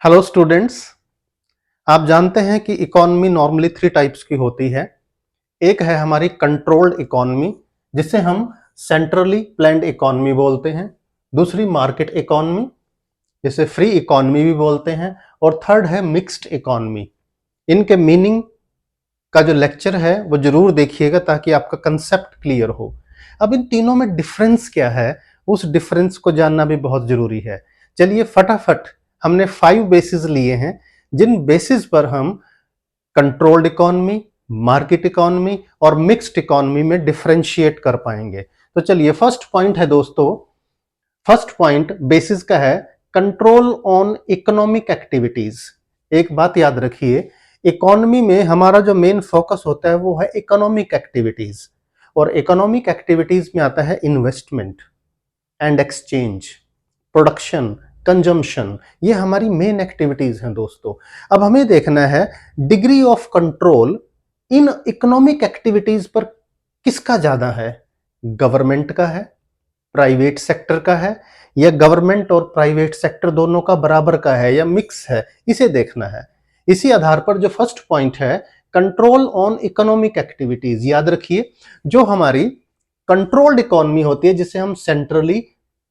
Hello students. आप जानते हैं कि इकोनॉमी नॉर्मली थ्री टाइप्स की होती है। एक है हमारी कंट्रोल्ड इकोनॉमी, जिसे हम सेंट्रली प्लान्ड इकोनॉमी बोलते हैं। दूसरी मार्केट इकोनॉमी, जिसे फ्री इकोनॉमी भी बोलते हैं। और थर्ड है मिक्स्ड इकोनॉमी। इनके मीनिंग का जो लेक्चर है वो जरूर देखिएगा ताकि आपका कंसेप्ट क्लियर हो। अब इन तीनों में डिफरेंस क्या है, उस डिफरेंस को जानना भी बहुत जरूरी है। चलिए फटाफट, हमने 5 बेसिस लिए हैं जिन बेसिस पर हम कंट्रोल्ड इकोनॉमी, मार्केट इकोनॉमी और मिक्स्ड इकोनॉमी में डिफरेंशिएट कर पाएंगे। तो चलिए, फर्स्ट पॉइंट है दोस्तों, फर्स्ट पॉइंट बेसिस का है कंट्रोल ऑन इकोनॉमिक एक्टिविटीज। एक बात याद रखिए, इकोनॉमी में हमारा जो मेन फोकस होता है वो है इकोनॉमिक एक्टिविटीज। और इकोनॉमिक एक्टिविटीज में आता है investment and exchange, production, consumption. ये हमारी मेन एक्टिविटीज हैं दोस्तों। अब हमें देखना है degree of control in economic activities पर किसका ज्यादा है, गवर्नमेंट का है, प्राइवेट सेक्टर का है, या गवर्नमेंट और प्राइवेट सेक्टर दोनों का बराबर का है, या मिक्स है, इसे देखना है। इसी आधार पर जो फर्स्ट पॉइंट है कंट्रोल ऑन इकोनॉमिक एक्टिविटीज, याद रखिए जो हमारी कंट्रोल्ड इकोनॉमी होती है, जिसे हम सेंट्रली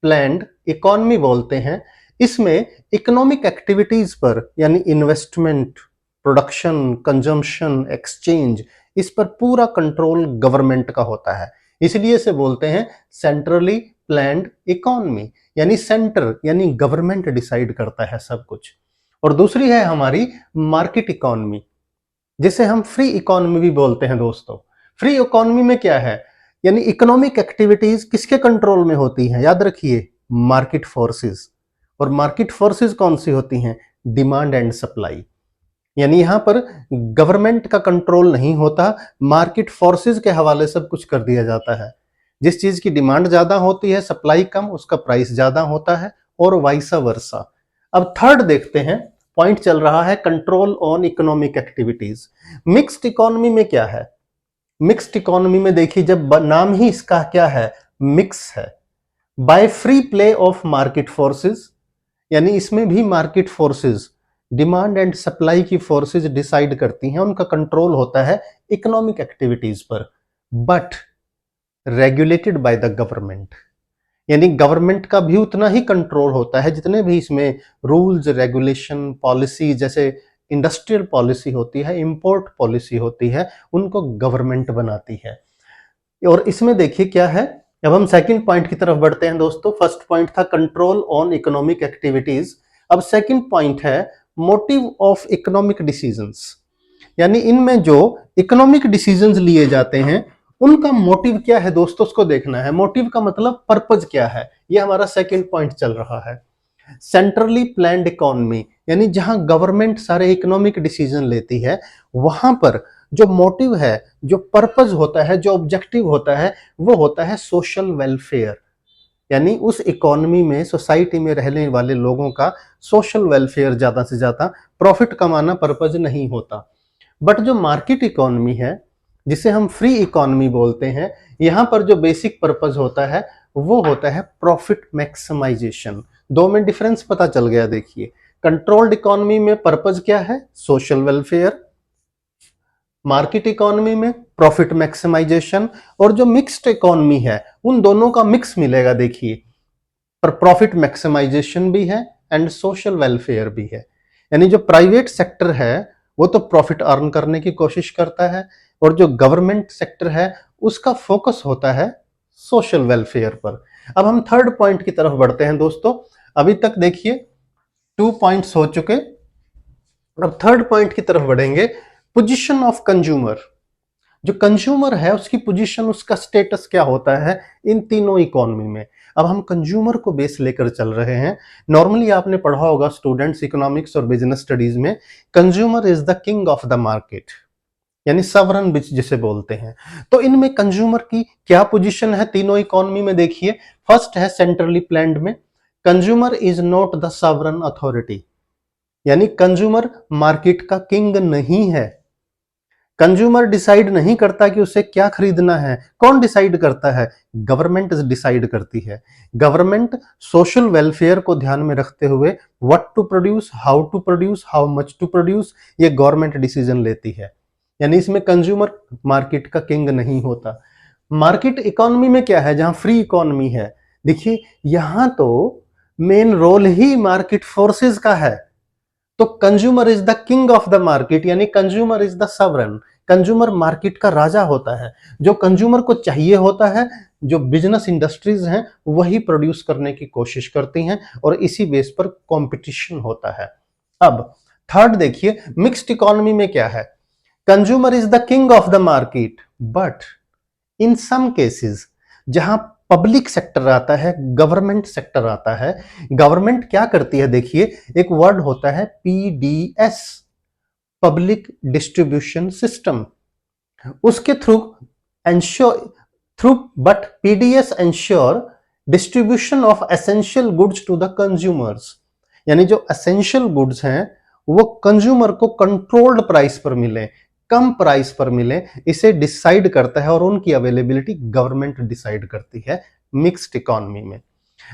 प्लान्ड इकोनॉमी बोलते हैं, इसमें इकोनॉमिक एक्टिविटीज पर यानी इन्वेस्टमेंट, प्रोडक्शन, कंजम्पशन, एक्सचेंज, इस पर पूरा कंट्रोल गवर्नमेंट का होता है। इसलिए इसे बोलते हैं सेंट्रली प्लान्ड इकोनॉमी, यानी सेंटर यानी गवर्नमेंट डिसाइड करता है सब कुछ। और दूसरी है हमारी मार्केट इकोनॉमी, जिसे हम फ्री इकोनॉमी भी बोलते हैं दोस्तों। फ्री इकोनॉमी में क्या है, यानी इकोनॉमिक एक्टिविटीज किसके कंट्रोल में होती हैं, याद रखिए मार्केट फोर्सेस। और मार्केट फोर्सेस कौन सी होती हैं, डिमांड एंड सप्लाई। यानी यहां पर गवर्नमेंट का कंट्रोल नहीं होता, मार्केट फोर्सेस के हवाले सब कुछ कर दिया जाता है। जिस चीज की डिमांड ज्यादा होती है, सप्लाई कम, उसका प्राइस ज्यादा होता है, और वाइसा वर्सा। अब थर्ड देखते हैं, पॉइंट चल रहा है control on economic activities. Mixed economy में क्या है, मिक्स्ड इकोनॉमी में देखिए, जब नाम ही इसका क्या है, मिक्स है, by free play of market forces, यानी इसमें भी market forces, demand and supply की फोर्सेस डिसाइड करती हैं, उनका कंट्रोल होता है इकोनॉमिक एक्टिविटीज पर, but regulated by the government. यानी गवर्नमेंट का भी उतना ही कंट्रोल होता है, जितने भी इसमें रूल्स, रेगुलेशन, पॉलिसी, जैसे इंडस्ट्रियल पॉलिसी होती है, इंपोर्ट पॉलिसी होती है, उनको गवर्नमेंट बनाती है। और इसमें देखिए क्या है, अब हम सेकंड पॉइंट की तरफ बढ़ते हैं दोस्तों। फर्स्ट पॉइंट था कंट्रोल ऑन इकोनॉमिक एक्टिविटीज, अब सेकंड पॉइंट है मोटिव ऑफ इकोनॉमिक डिसीजंस। यानी इनमें जो इकोनॉमिक डिसीजंस लिए जाते हैं उनका मोटिव क्या है दोस्तों, उसको देखना है। मोटिव का मतलब पर्पज क्या है, ये हमारा सेकंड पॉइंट चल रहा है। सेंट्रली प्लान्ड इकोनॉमी, यानी जहां गवर्नमेंट सारे इकोनॉमिक डिसीजन लेती है, वहां पर जो मोटिव है, जो पर्पज होता है, जो ऑब्जेक्टिव होता है, वो होता है सोशल वेलफेयर। यानी उस इकोनॉमी में, सोसाइटी में रहने वाले लोगों का सोशल वेलफेयर ज्यादा से ज्यादा, प्रॉफिट कमाना पर्पज नहीं होता। बट जो मार्केट इकोनॉमी है, जिसे हम फ्री इकोनॉमी बोलते हैं, यहां पर जो बेसिक पर्पज होता है वो होता है प्रॉफिट मैक्सिमाइजेशन। दो में डिफरेंस पता चल गया। देखिए, कंट्रोल्ड इकोनॉमी में पर्पज क्या है, सोशल वेलफेयर, मार्केट इकोनॉमी में प्रॉफिट मैक्सिमाइजेशन। और जो मिक्स्ड इकोनॉमी है, उन दोनों का मिक्स मिलेगा। देखिए, पर प्रॉफिट मैक्सिमाइजेशन भी है एंड सोशल वेलफेयर भी है। यानी जो प्राइवेट सेक्टर है वो तो प्रॉफिट अर्न करने की कोशिश करता है, और जो गवर्नमेंट सेक्टर है उसका फोकस होता है सोशल वेलफेयर पर। अब हम थर्ड पॉइंट की तरफ बढ़ते हैं दोस्तों। अभी तक देखिए 2 पॉइंट्स हो चुके, अब थर्ड पॉइंट की तरफ बढ़ेंगे, पोजीशन ऑफ कंज्यूमर। जो कंज्यूमर है उसकी पोजीशन, उसका स्टेटस क्या होता है इन तीनों इकोनॉमी में। अब हम कंज्यूमर को बेस लेकर चल रहे हैं। नॉर्मली आपने पढ़ा होगा स्टूडेंट्स, इकोनॉमिक्स और बिजनेस स्टडीज में, consumer is the king of the market, यानी सवरन जिसे बोलते हैं। तो इनमें कंज्यूमर की क्या पोजीशन है तीनों इकोनॉमी में, देखिए। फर्स्ट है सेंट्रली प्लान्ड में, consumer is not the सवरन authority, यानी कंज्यूमर मार्केट का किंग नहीं है। कंज्यूमर डिसाइड नहीं करता कि उसे क्या खरीदना है। कौन डिसाइड करता है? गवर्नमेंट डिसाइड करती है। गवर्नमेंट सोशल वेलफेयर को ध्यान में रखते हुए what to produce, how to produce, how much to produce, ये गवर्नमेंट डिसीजन लेती है। यानी इसमें कंज्यूमर मार्केट का किंग नहीं होता। मार्केट इकोनॉमी में क्या है? जहां फ्री इकोनॉमी है, देखिए यहां तो मेन रोल ही मार्केट फोर्सेस का है। तो consumer is the king of the market, यानी consumer is the sovereign. Consumer market का राजा होता है। जो कंज्यूमर को चाहिए होता है, जो बिजनेस इंडस्ट्रीज हैं वही प्रोड्यूस करने की कोशिश करती हैं और इसी बेस पर कंपटीशन होता है। अब थर्ड देखिए, मिक्स्ड इकोनॉमी में क्या है? Consumer is the king of the market, but in some cases जहां पब्लिक सेक्टर आता है, गवर्नमेंट सेक्टर आता है, गवर्नमेंट क्या करती है? देखिए एक वर्ड होता है पीडीएस, पब्लिक डिस्ट्रीब्यूशन सिस्टम, उसके through ensure through but PDS ensure distribution of essential goods to the consumers. यानी जो एसेंशियल गुड्स हैं वो कंज्यूमर को कंट्रोल्ड प्राइस पर मिले, कम प्राइस पर मिले, इसे डिसाइड करता है और उनकी अवेलेबिलिटी गवर्नमेंट डिसाइड करती है मिक्स्ड इकोनॉमी में।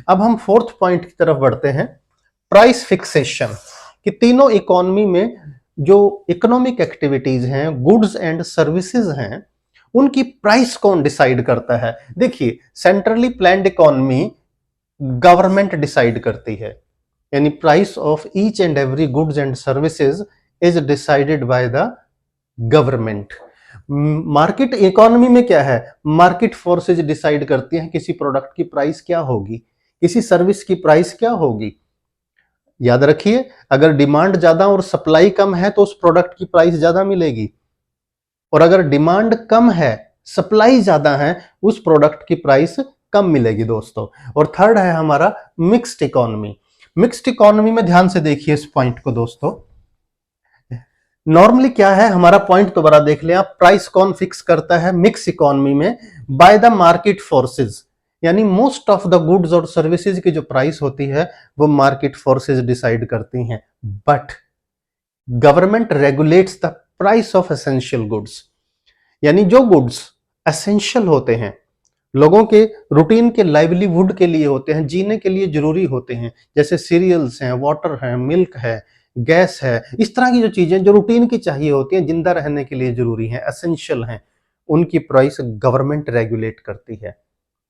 अब हम फोर्थ पॉइंट की तरफ बढ़ते हैं, प्राइस फिक्सेशन। कि तीनों इकोनॉमी में जो इकोनॉमिक एक्टिविटीज हैं, गुड्स एंड सर्विसेज हैं, उनकी प्राइस कौन डिसाइड करता है? देखिए centrally planned economy government decide करती है, यानी price of each and every goods and services is decided by the government. Market economy में क्या है? मार्केट फोर्सेज डिसाइड करती हैं किसी प्रोडक्ट की प्राइस क्या होगी, किसी सर्विस की प्राइस क्या होगी। याद रखिए, अगर डिमांड ज्यादा और सप्लाई कम है तो उस प्रोडक्ट की प्राइस ज्यादा मिलेगी, और अगर डिमांड कम है, सप्लाई ज्यादा है, उस प्रोडक्ट की प्राइस कम मिलेगी दोस्तों। और थर्ड है हमारा मिक्स्ड इकोनॉमी। मिक्स्ड इकोनॉमी में ध्यान से देखिए इस पॉइंट को दोस्तों। नॉर्मली क्या है, हमारा पॉइंट दोबारा देख लें आप, प्राइस कौन फिक्स करता है मिक्स इकोनॉमी में? बाय द मार्केट फोर्सेस, यानी मोस्ट ऑफ द गुड्स और सर्विसेज की जो प्राइस होती है वो मार्केट फोर्सेस डिसाइड करती हैं, but government regulates the price of essential goods. यानी जो गुड्स एसेंशियल होते हैं, लोगों के रूटीन के लाइवलीहुड के लिए होते हैं, जीने के लिए जरूरी होते हैं, जैसे सीरियल्स हैं, वाटर है, मिल्क है, गैस है, इस तरह की जो चीजें जो रूटीन की चाहिए होती हैं, जिंदा रहने के लिए जरूरी हैं, एसेंशियल हैं, उनकी प्राइस गवर्नमेंट रेगुलेट करती है।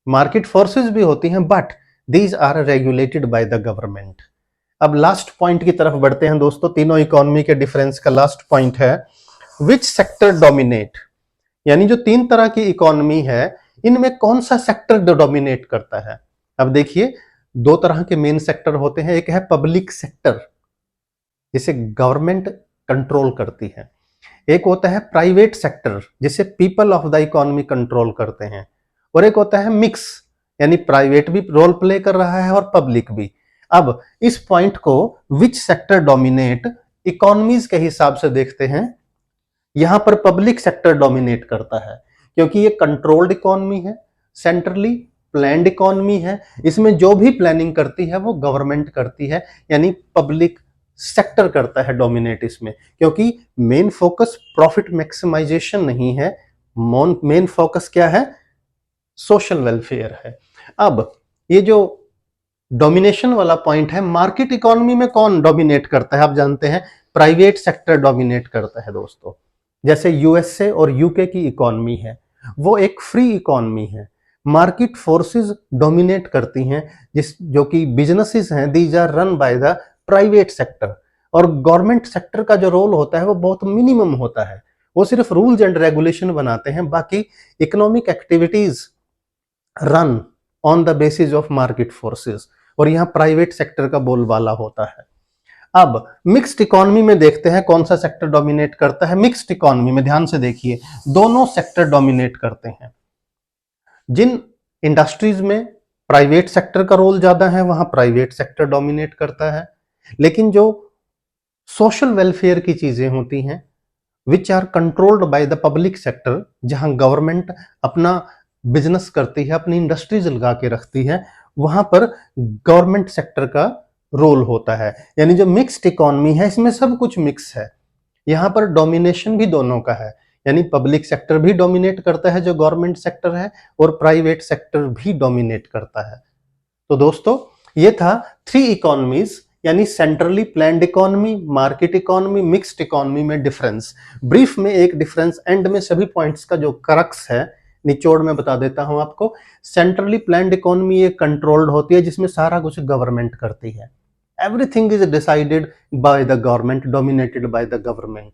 मार्केट फोर्सेस भी होती हैं but these are regulated by the government. अब लास्ट पॉइंट की तरफ बढ़ते हैं दोस्तों, तीनों इकोनॉमी के डिफरेंस का लास्ट पॉइंट है विच सेक्टर डोमिनेट। यानी जो तीन तरह की इकोनॉमी है, इनमें कौन सा सेक्टर डोमिनेट करता है? अब देखिए दो तरह के मेन सेक्टर होते हैं, एक है पब्लिक सेक्टर जिसे गवर्नमेंट कंट्रोल करती है, एक होता है प्राइवेट सेक्टर जिसे people of the economy control करते हैं, और एक होता है मिक्स, यानी प्राइवेट भी रोल प्ले कर रहा है और पब्लिक भी। अब इस पॉइंट को विच सेक्टर डोमिनेट इकोनॉमीज के हिसाब से देखते हैं। यहां पर पब्लिक सेक्टर डोमिनेट करता है क्योंकि ये कंट्रोल्ड इकोनॉमी है, सेंट्रली प्लान्ड इकोनॉमी है, इसमें जो भी प्लानिंग करती है वो गवर्नमेंट करती है, यानी पब्लिक सेक्टर करता है डोमिनेट इसमें, क्योंकि मेन फोकस प्रॉफिट मैक्सिमाइजेशन नहीं है, मेन फोकस क्या है? सोशल वेलफेयर है। अब ये जो डोमिनेशन वाला पॉइंट है, मार्केट इकोनॉमी में कौन डोमिनेट करता है? आप जानते हैं प्राइवेट सेक्टर डोमिनेट करता है दोस्तों। जैसे यूएसए और यूके की इकोनॉमी है, वो एक फ्री इकोनॉमी है, मार्केट फोर्सेस डोमिनेट करती हैं, जो कि बिजनेसेस हैं, these are run by the private sector, और गवर्नमेंट सेक्टर का जो रोल होता है वो बहुत मिनिमम होता है, वो सिर्फ रूल्स एंड रेगुलेशन बनाते हैं, बाकी economic activities run on the basis of market forces, और यहाँ प्राइवेट सेक्टर का बोलबाला होता है। अब मिक्स्ड इकोनॉमी में देखते हैं कौन सा सेक्टर डोमिनेट करता है। मिक्स्ड इकोनॉमी में ध्यान से देखिए, दोनों सेक्टर डोमिनेट करते हैं। जिन इंडस्ट्रीज में प्राइवेट सेक्टर का रोल ज्यादा है वहां प्राइवेट सेक्टर डोमिनेट करता है, लेकिन जो सोशल वेलफेयर की चीजें होती हैं which are controlled by the public sector, जहां गवर्नमेंट अपना बिजनेस करती है, अपनी इंडस्ट्रीज लगा के रखती है, वहां पर गवर्नमेंट सेक्टर का रोल होता है। यानी जो मिक्स्ड इकोनॉमी है इसमें सब कुछ मिक्स है, यहां पर डोमिनेशन भी दोनों का है, यानी पब्लिक सेक्टर भी डोमिनेट करता है जो गवर्नमेंट सेक्टर है, और प्राइवेट सेक्टर भी डोमिनेट करता है। तो दोस्तों ये था 3 इकोनॉमीज, यानी centrally planned economy, market economy, mixed economy में डिफरेंस। ब्रीफ में एक डिफरेंस, एंड में सभी पॉइंट्स का जो क्रक्स है, निचोड़ में बता देता हूं आपको। सेंट्रली प्लान्ड इकोनॉमी ये कंट्रोल्ड होती है, जिसमें सारा कुछ गवर्नमेंट करती है। Everything is decided by the government, dominated by the government.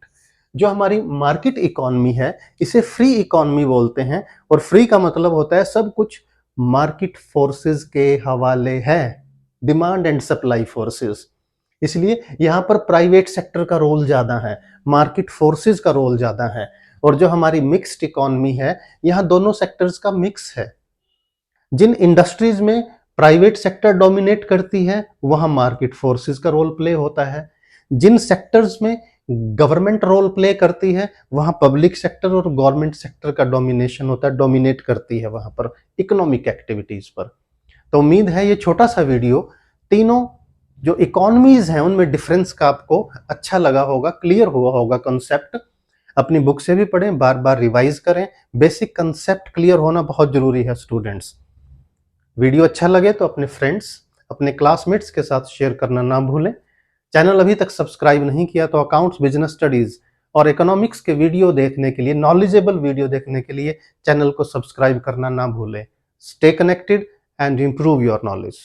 जो हमारी मार्केट इकोनॉमी है इसे फ्री इकोनॉमी बोलते हैं, और फ्री का मतलब होता है सब कुछ मार्केट फोर्सेस के हवाले है, डिमांड एंड सप्लाई फोर्सेस। इसलिए यहां पर प्राइवेट सेक्टर का रोल ज्यादा है, मार्केट फोर्सेस का रोल ज्यादा है। और जो हमारी मिक्स्ड इकोनॉमी है, यहां दोनों सेक्टर्स का मिक्स है। जिन इंडस्ट्रीज में प्राइवेट सेक्टर डोमिनेट करती है वहां मार्केट फोर्सेस का रोल प्ले होता है। जिन सेक्टर्स में गवर्नमेंट रोल प्ले करती है वहां पब्लिक सेक्टर और गवर्नमेंट सेक्टर का डोमिनेशन होता है, डोमिनेट करती है वहां पर इकोनॉमिक एक्टिविटीज पर। तो उम्मीद है ये छोटा सा वीडियो तीनों जो इकोनॉमीज हैं उनमें डिफरेंस का आपको अच्छा लगा होगा, क्लियर हुआ होगा कॉन्सेप्ट। अपनी बुक से भी पढ़ें, बार बार रिवाइज करें, बेसिक कंसेप्ट क्लियर होना बहुत जरूरी है स्टूडेंट्स। वीडियो अच्छा लगे तो अपने फ्रेंड्स, अपने क्लासमेट्स के साथ शेयर करना ना भूलें। चैनल अभी तक सब्सक्राइब नहीं किया तो अकाउंट्स, बिजनेस स्टडीज और इकोनॉमिक्स के वीडियो देखने के लिए, नॉलेजेबल वीडियो देखने के लिए चैनल को सब्सक्राइब करना ना भूलें। Stay connected and improve your knowledge.